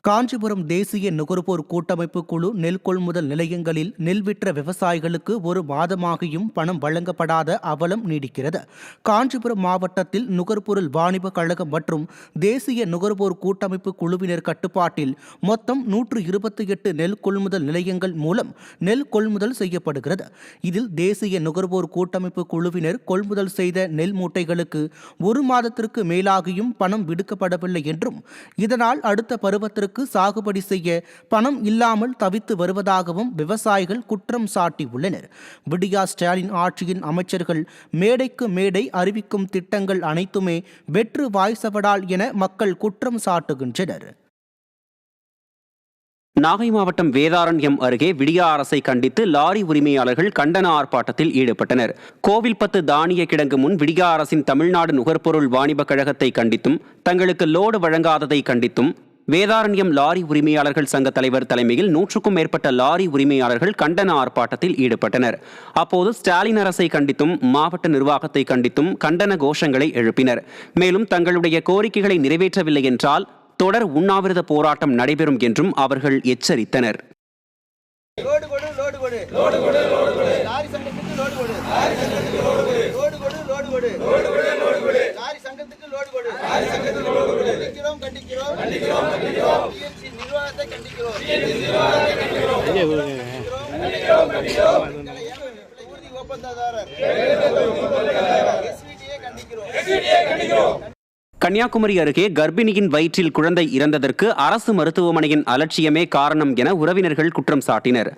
காஞ்சிபுரம் தேசிய நுகர்வோர் கூட்டமைப்பு குழு நெல் கொள்முதல் நிலையங்களில் நெல் விற்ற விவசாயிகளுக்கு ஒரு மாதமாகியும் பணம் வழங்கப்படாத அவலம் நீடிக்கிறது. காஞ்சிபுரம் மாவட்டத்தில் நுகர்பொருள் வாணிப கழகம் மற்றும் தேசிய நுகர்வோர் கூட்டமைப்பு குழுவினர் கட்டுப்பாட்டில் மொத்தம் 128 நெல் கொள்முதல் நிலையங்கள் மூலம் நெல் கொள்முதல் செய்யப்படுகிறது. இதில் தேசிய நுகர்வோர் கூட்டமைப்பு குழுவினர் கொள்முதல் செய்த நெல் மூட்டைகளுக்கு ஒரு மாதத்திற்கு மேலாகியும் பணம் விடுக்கப்படவில்லை என்றும், இதனால் அடுத்த பருவத்திற்கு சாகுபடி செய்ய பணம் இல்லாமல் தவித்து வருவதாகவும் விவசாயிகள் குற்றம் சாட்டியுள்ளனர். விடியா ஸ்டாலின் ஆட்சியின் அமைச்சர்கள் மேடைக்கு மேடை அறிவிக்கும் திட்டங்கள் அனைத்துமே வெற்று வாய்சவடால் என மக்கள் குற்றம் சாட்டுகின்றனர். நாகை மாவட்டம் வேதாரண்யம் அருகே விடியா அரசை கண்டித்து லாரி உரிமையாளர்கள் கண்டன ஆர்ப்பாட்டத்தில் ஈடுபட்டனர். கோவில்பத்து தானிய கிடங்கு முன் விடியா அரசின் தமிழ்நாடு நுகர்பொருள் வாணிப கழகத்தை கண்டித்தும், தங்களுக்கு லோடு வழங்காததை கண்டித்தும் வேதாரண்யம் லாரி உரிமையாளர்கள் சங்க தலைவர் தலைமையில் 100க்கும் மேற்பட்ட லாரி உரிமையாளர்கள் கண்டன ஆர்ப்பாட்டத்தில் ஈடுபட்டனர். அப்போது ஸ்டாலின் அரசை கண்டித்தும், மாவட்ட நிர்வாகத்தை கண்டித்தும் கண்டன கோஷங்களை எழுப்பினர். மேலும் தங்களுடைய கோரிக்கைகளை நிறைவேற்றவில்லை என்றால் தொடர் உண்ணாவிரத போராட்டம் நடைபெறும் என்றும் அவர்கள் எச்சரித்தனர். கன்னியாகுமரி அருகே கர்ப்பிணியின் வயிற்றில் குழந்தை இறந்ததற்கு அரசு மருத்துவமனையின் அலட்சியமே காரணம் என உறவினர்கள் குற்றம் சாட்டினர்.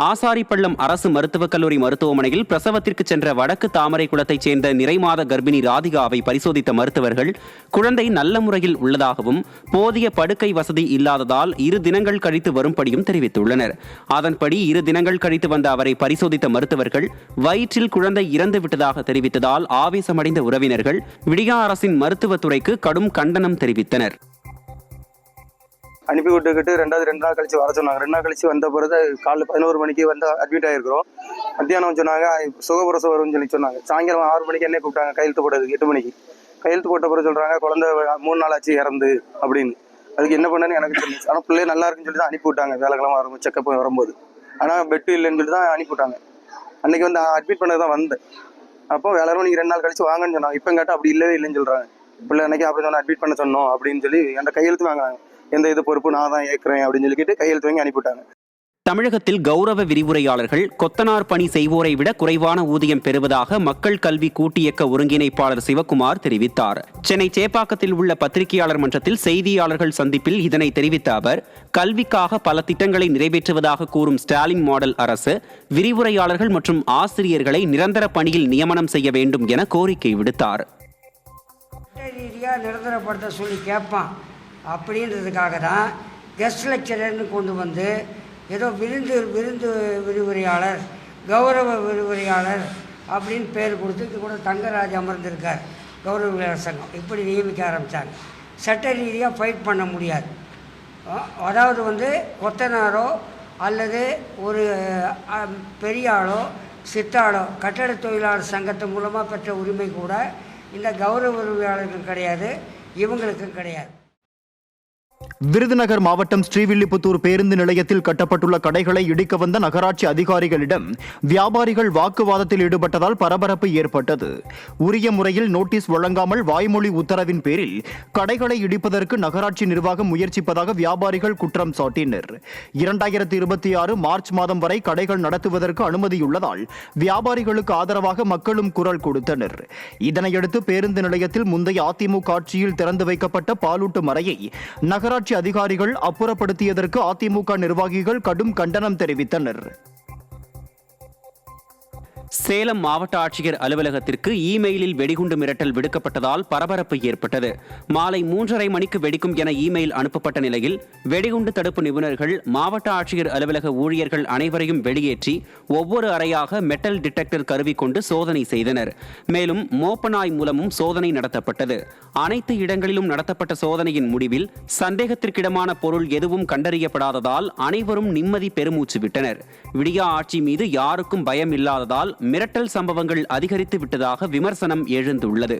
ஆசாரிப்பள்ளம் அரசு மருத்துவக் கல்லூரி மருத்துவமனையில் பிரசவத்திற்கு சென்ற வடக்கு தாமரை குளத்தைச் சேர்ந்த நிறைமாத கர்ப்பிணி ராதிகாவை பரிசோதித்த மருத்துவர்கள் குழந்தை நல்ல முறையில் உள்ளதாகவும், போதிய படுக்கை வசதி இல்லாததால் 2 தினங்கள் கழித்து வரும்படியும் தெரிவித்துள்ளனர். அதன்படி 2 தினங்கள் கழித்து வந்த அவரை பரிசோதித்த மருத்துவர்கள் வயிற்றில் குழந்தை இறந்து விட்டதாக தெரிவித்ததால் ஆவேசமடைந்த உறவினர்கள் விடியா அரசின் மருத்துவத்துறைக்கு கடும் கண்டனம் தெரிவித்தனர். அனுப்பி விட்டுக்கிட்டு 2 நாள் கழிச்சு வர சொன்னாங்க. 2 நாள் கழிச்சு வந்த பிறகு காலைல 11 மணிக்கு வந்து அட்மிட் ஆகிருக்கிறோம். மத்தியானம் சொன்னாங்க சுகப்பிரசவம் வரும்னு சொன்னாங்க. சாயங்காலம் 6 மணிக்கு என்ன கூப்பிட்டாங்க கையெழுத்து போட்டதுக்கு. 8 மணிக்கு கையெழுத்து போட்ட பிறகு சொல்றாங்க குழந்தை 3 நாள் ஆச்சு இறந்து அப்படின்னு. அதுக்கு என்ன பண்ணு எனக்கு தெரியும். ஆனால் பிள்ளை நல்லா இருக்குன்னு சொல்லி தான் அனுப்பி விட்டாங்க. வேலைக்கிழமை வரும்போது செக்கப் வரும்போது. ஆனால் பெட்டு இல்லைன்னு சொல்லி தான் அனுப்பி விட்டாங்க. அன்னைக்கு வந்து அட்மிட் பண்ணது தான் வந்தேன். அப்போ வேலைக்கிழமை நீங்கள் 2 நாள் கழிச்சு வாங்கன்னு சொன்னாங்க. இப்போ கேட்டால் அப்படி இல்லவே இல்லைன்னு சொல்றாங்க. பிள்ளை அன்னைக்கு அப்படி சொன்னால் அட்மிட் பண்ண சொன்னோம் அப்படின்னு சொல்லி என்கிட்ட கையெழுத்து வாங்கினாங்க. எந்த இது பொறுப்பு நான் தான் ஏற்கிறேன் அப்படின்னு சொல்லிக்கிட்டு கையெழுத்து வாங்கி அனுப்பிவிட்டாங்க. தமிழகத்தில் கௌரவ விரிவுரையாளர்கள் கொத்தனார் பணி செய்வோரை விட குறைவான ஊதியம் பெறுவதாக மக்கள் கல்வி கூட்டியக்க ஒருங்கிணைப்பாளர் சிவக்குமார் தெரிவித்தார். சென்னை சேப்பாக்கத்தில் உள்ள பத்திரிகையாளர் மன்றத்தில் செய்தியாளர்கள் சந்திப்பில் இதனை தெரிவித்த அவர், கல்விக்காக பல திட்டங்களை நிறைவேற்றுவதாக கூறும் ஸ்டாலின் மாடல் அரசு விரிவுரையாளர்கள் மற்றும் ஆசிரியர்களை நிரந்தர பணியில் நியமனம் செய்ய வேண்டும் என கோரிக்கை விடுத்தார். ரீதியாக நிரந்தரப்படுத்த சொல்லி கேட்பான் அப்படின்றதுக்காக தான் கெஸ்ட் லெக்சரர்னு கொண்டு வந்து ஏதோ விருந்து விரிவுரையாளர், கௌரவ விரிவுரையாளர் அப்படின்னு பேர் கொடுத்து இது கூட தங்கராஜ் அமர்ந்திருக்கார் கௌரவ விரிவுரையாளர் சங்கம் இப்படி நியமிக்க ஆரம்பித்தாங்க. சட்ட ரீதியாக ஃபைட் பண்ண முடியாது. அதாவது வந்து கொத்தனாரோ அல்லது ஒரு பெரிய ஆளோ சித்தாளோ கட்டட தொழிலாளர் சங்கத்தின் மூலமாக பெற்ற உரிமை கூட இந்த கௌரவ விரிவுரையாளர்களுக்கு கிடையாது, இவங்களுக்கும் கிடையாது. விருதுநகர் மாவட்டம் ஸ்ரீவில்லிபுத்தூர் பேருந்து நிலையத்தில் கட்டப்பட்டுள்ள கடைகளை இடிக்க வந்த நகராட்சி அதிகாரிகளிடம் வியாபாரிகள் வாக்குவாதத்தில் ஈடுபட்டதால் பரபரப்பு ஏற்பட்டது. உரிய முறையில் நோட்டீஸ் வழங்காமல் வாய்மொழி உத்தரவின் பேரில் கடைகளை இடிப்பதற்கு நகராட்சி நிர்வாகம் முயற்சிப்பதாக வியாபாரிகள் குற்றம் சாட்டினர். 2026 மார்ச் மாதம் வரை கடைகள் நடத்துவதற்கு அனுமதியுள்ளதால் வியாபாரிகளுக்கு ஆதரவாக மக்களும் குரல் கொடுத்தனர். இதனையடுத்து பேருந்து நிலையத்தில் முந்தைய அதிமுக ஆட்சியில் திறந்து வைக்கப்பட்ட பாலூட்டும் அறையை நகராட்சி அதிகாரிகள் அப்புறப்படுத்தியதற்கு அதிமுக நிர்வாகிகள் கடும் கண்டனம் தெரிவித்தனர். சேலம் மாவட்ட ஆட்சியர் அலுவலகத்திற்கு இமெயிலில் வெடிகுண்டு மிரட்டல் விடுக்கப்பட்டதால் பரபரப்பு ஏற்பட்டது. மாலை 3:30 மணிக்கு வெடிக்கும் என இமெயில் அனுப்பப்பட்ட நிலையில் வெடிகுண்டு தடுப்பு நிபுணர்கள் மாவட்ட ஆட்சியர் அலுவலக ஊழியர்கள் அனைவரையும் வெளியேற்றி ஒவ்வொரு அறையாக மெட்டல் டிடெக்டர் கருவி கொண்டு சோதனை செய்தனர். மேலும் மோப்பநாய் மூலமும் சோதனை நடத்தப்பட்டது. அனைத்து இடங்களிலும் நடத்தப்பட்ட சோதனையின் முடிவில் சந்தேகத்திற்கிடமான பொருள் எதுவும் கண்டறியப்படாததால் அனைவரும் நிம்மதி பெருமூச்சு விட்டனர். விடியா ஆட்சி மீது யாருக்கும் பயம் இல்லாததால் மிரட்டல் சம்பவங்கள் அதிகரித்து விட்டதாக விமர்சனம் எழுந்துள்ளது.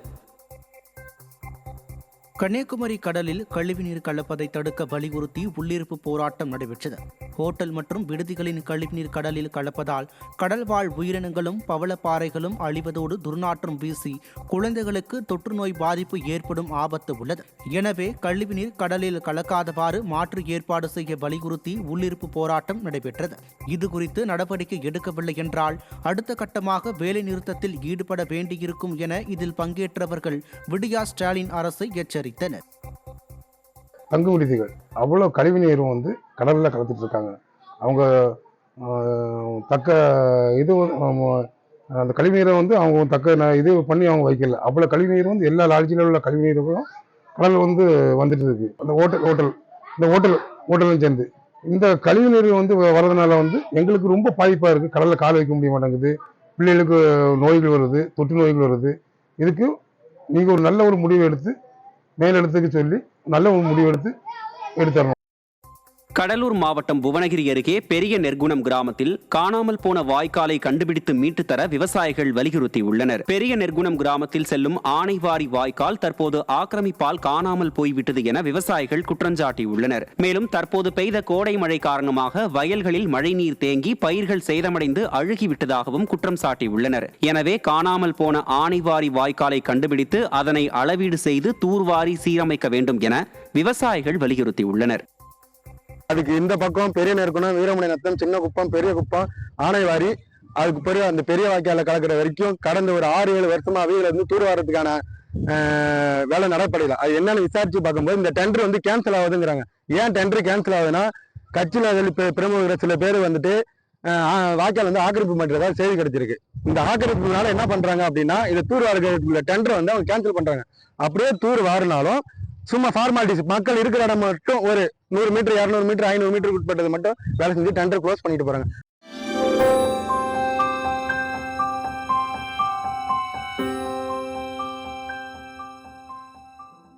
கன்னியாகுமரி கடலில் கழிவுநீர் கலப்பதை தடுக்க வலியுறுத்தி உள்ளிருப்பு போராட்டம் நடைபெற்றது. ஹோட்டல் மற்றும் விடுதிகளின் கழிவுநீர் கடலில் கலப்பதால் கடல்வாழ் உயிரினங்களும் பவளப்பாறைகளும் அழிவதோடு துர்நாற்றம் வீசி குழந்தைகளுக்கு தொற்றுநோய் பாதிப்பு ஏற்படும் ஆபத்து உள்ளது. எனவே கழிவுநீர் கடலில் கலக்காதவாறு மாற்று ஏற்பாடு செய்ய வலியுறுத்தி உள்ளிருப்பு போராட்டம் நடைபெற்றது. இதுகுறித்து நடவடிக்கை எடுக்கவில்லை என்றால் அடுத்த கட்டமாக வேலைநிறுத்தத்தில் ஈடுபட வேண்டியிருக்கும் என இதில் பங்கேற்றவர்கள் விடியா ஸ்டாலின் அரசை எச்சரித்தனர். தங்கு விடுதிகள் அவ்வளோ கழிவு நீரும் வந்து கடலில் கலந்துட்டு இருக்காங்க. அவங்க தக்க இது அந்த கழிவு நீரை வந்து அவங்க தக்க இது பண்ணி அவங்க வைக்கல. அவ்வளோ கழிவு நீர் வந்து எல்லா லாட்ஜில் உள்ள கழிவு நீரும் கடல் வந்து வந்துட்டு இருக்கு. அந்த ஹோட்டலும் சேர்ந்து இந்த கழிவு நீர் வந்து வர்றதுனால வந்து எங்களுக்கு ரொம்ப பாதிப்பாக இருக்குது. கடலில் கால் வைக்க முடிய மாட்டேங்குது. பிள்ளைகளுக்கு நோய்கள் வருது, தொற்று நோய்கள் வருது. இதுக்கு நீங்கள் ஒரு நல்ல ஒரு முடிவு எடுத்து மேலிடத்துக்கு சொல்லி நல்ல ஒரு முடிவு எடுத்துறணும். கடலூர் மாவட்டம் புவனகிரி அருகே பெரிய நெற்குணம் கிராமத்தில் காணாமல் போன வாய்க்காலை கண்டுபிடித்து மீட்டுத்தர விவசாயிகள் வலியுறுத்தியுள்ளனர். பெரிய நெற்குணம் கிராமத்தில் செல்லும் ஆனைவாரி வாய்க்கால் தற்போது ஆக்கிரமிப்பால் காணாமல் போய்விட்டது என விவசாயிகள் குற்றஞ்சாட்டியுள்ளனர். மேலும் தற்போது பெய்த கோடை மழை காரணமாக வயல்களில் மழைநீர் தேங்கி பயிர்கள் சேதமடைந்து அழுகிவிட்டதாகவும் குற்றம் சாட்டியுள்ளனர். எனவே காணாமல் போன ஆனைவாரி வாய்க்காலை கண்டுபிடித்து அதனை அளவீடு செய்து தூர்வாரி சீரமைக்க வேண்டும் என விவசாயிகள் வலியுறுத்தியுள்ளனர். அதுக்கு இந்த பக்கம் பெரிய நெற்குணம், வீரமணி நத்தம், சின்ன குப்பம், பெரிய குப்பம், ஆனைவாரி, அதுக்கு பிறகு அந்த பெரிய வாய்க்கால கலக்கிற வரைக்கும் கடந்த ஒரு 6-7 வருஷமா அவையில இருந்து தூர்வாரத்துக்கான வேலை நடைபெறல. அது என்னன்னு விசாரிச்சு பார்க்கும்போது இந்த டெண்டர் வந்து கேன்சல் ஆகுதுங்கிறாங்க. ஏன் டெண்டர் கேன்சல் ஆகுதுன்னா கட்சியில் பிரமுகர் சில பேர் வந்துட்டு வாய்க்கால் வந்து ஆக்கிரமிப்பு பண்றதா செய்தி கிடைச்சிருக்கு. இந்த ஆக்கிரமிப்புனால என்ன பண்றாங்க அப்படின்னா இந்த தூர்வாரத்துக்குள்ள டெண்டர் வந்து அவங்க கேன்சல் பண்றாங்க. அப்படியே தூர் வாரினாலும் சும்மா ஃபார்மாலிட்டிஸ், மக்கள் இருக்கிற இடம் மட்டும் ஒரு 100 மீட்டர், 200 மீட்டர், 500 மீட்டருக்கு உட்பட்டது மட்டும் வேலை செஞ்சு டெண்டர் க்ளோஸ் பண்ணிட்டு போறாங்க.